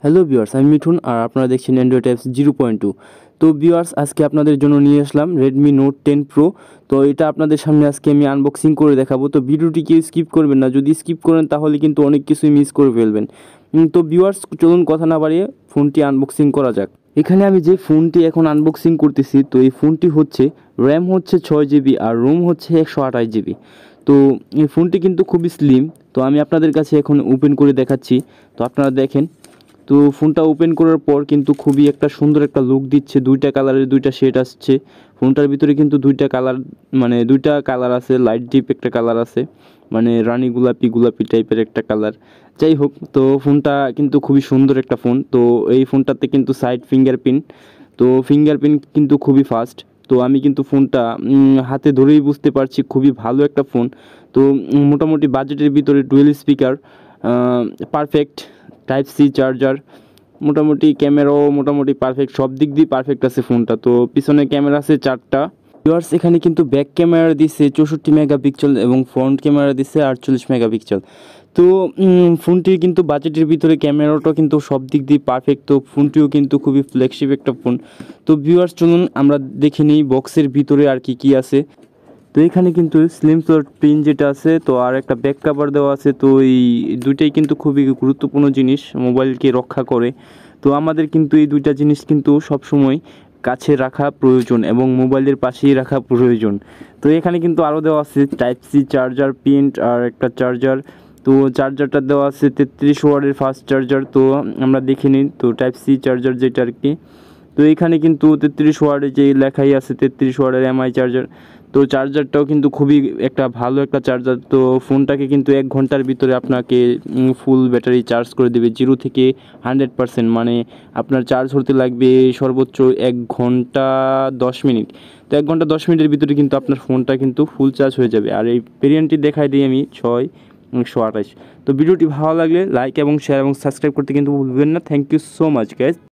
Hello viewers, আমি মিঠুন আর আপনারা দেখছেন অ্যান্ড্রয়েড অ্যাপস 0.2। তো ভিউয়ার্স, আজকে আপনাদের জন্য নিয়ে আসলাম Redmi Note 10 Pro। তো এটা আপনাদের সামনে আজকে আমি আনবক্সিং করে দেখাবো। তো ভিডিওটি কেউ স্কিপ করবেন না, যদি স্কিপ করেন তাহলে কিন্তু অনেক কিছুই মিস করে ফেলবেন। তো ভিউয়ার্স, চলুন কথা না বাড়িয়ে ফোনটি আনবক্সিং করা যাক। এখানে আমি যে ফোনটি এখন আনবক্সিং করতেছি, তো এই ফোনটি হচ্ছে র্যাম হচ্ছে 6 GB আর রোম হচ্ছে 128 GB। তো এই ফোনটি কিন্তু খুবই স্লিম। তো আমি আপনাদের কাছে এখন ওপেন করে দেখাচ্ছি, তো আপনারা দেখেন। তো ফোনটা ওপেন করার পর কিন্তু খুবই একটা সুন্দর একটা লুক দিচ্ছে, দুইটা কালারের দুইটা শেড আসছে ফোনটার ভিতরে, কিন্তু দুইটা কালার মানে দুইটা কালার আছে, লাইট ডিপ একটা কালার আছে, মানে রানী গোলাপি গোলাপি টাইপের একটা কালার। যাই হোক, তো ফোনটা কিন্তু খুবই সুন্দর একটা ফোন। তো এই ফোনটাতে কিন্তু সাইড ফিঙ্গারপ্রিন্ট, তো ফিঙ্গারপ্রিন্ট কিন্তু খুবই ফাস্ট। তো আমি কিন্তু ফোনটা হাতে ধরেই বুঝতে পারছি খুবই ভালো একটা ফোন। তো মোটামুটি বাজেটের ভিতরে dual speaker, perfect type C charger, মোটামুটি ক্যামেরাও মোটামুটি পারফেক্ট, সব দিক দিয়ে পারফেক্ট আছে ফোনটা। তো পিছনে ক্যামেরা আছে 4টা। ভিউয়ার্স, এখানে কিন্তু ব্যাক ক্যামেরা দিচ্ছে 64 মেগাপিক্সেল এবং ফ্রন্ট ক্যামেরা দিচ্ছে 48 মেগাপিক্সেল। তো ফোনটির কিন্তু বাজেটের ভিতরে ক্যামেরাটা কিন্তু সব দিক দিয়ে পারফেক্ট। তো ফোনটিও কিন্তু খুবই ফ্ল্যাগশিপ একটা ফোন। তো ভিউয়ার্স, চলুন আমরা দেখে নিই বক্সের ভিতরে আর কি কি আছে। তো এখানে কিন্তু স্লিম ফ্লোট পিন যেটা আছে, তো আর একটা ব্যাক কভার দেওয়া আছে। তো এই দুইটাই কিন্তু খুবই গুরুত্বপূর্ণ জিনিস, মোবাইলকে রক্ষা করে। তো আমাদের কিন্তু এই দুইটা জিনিস কিন্তু সবসময় কাছে রাখা প্রয়োজন এবং মোবাইলের পাশেই রাখা প্রয়োজন। তো এখানে কিন্তু আরও দেওয়া আছে টাইপ সি চার্জার পিন আর একটা চার্জার। তো চার্জারটা দেওয়া আছে 33 ওয়াটের ফাস্ট চার্জার। তো আমরা দেখে নিই, তো টাইপ সি চার্জার যেটা আর কি। তো এখানে কিন্তু 33 ওয়াটের যে লেখাই আছে 33 ওয়াটের এমআই চার্জার। তো চার্জারটাও কিন্তু খুবই একটা ভালো একটা চার্জার। তো ফোনটাকে কিন্তু 1 ঘন্টার ভিতরে আপনাকে ফুল ব্যাটারি চার্জ করে দেবে, 0 থেকে 100%। মানে আপনার চার্জ হতে লাগবে সর্বোচ্চ 1 ঘন্টা 10 মিনিট। তো 1 ঘন্টা 10 মিনিটের ভিতরে কিন্তু আপনার ফোনটা কিন্তু ফুল চার্জ হয়ে যাবে। আর এই ভেরিয়েন্টটি দেখাই দিই আমি 6 128। তো ভিডিওটি ভালো লাগলে লাইক এবং শেয়ার এবং সাবস্ক্রাইব করতে কিন্তু ভুলবেন না। Thank you so much guys.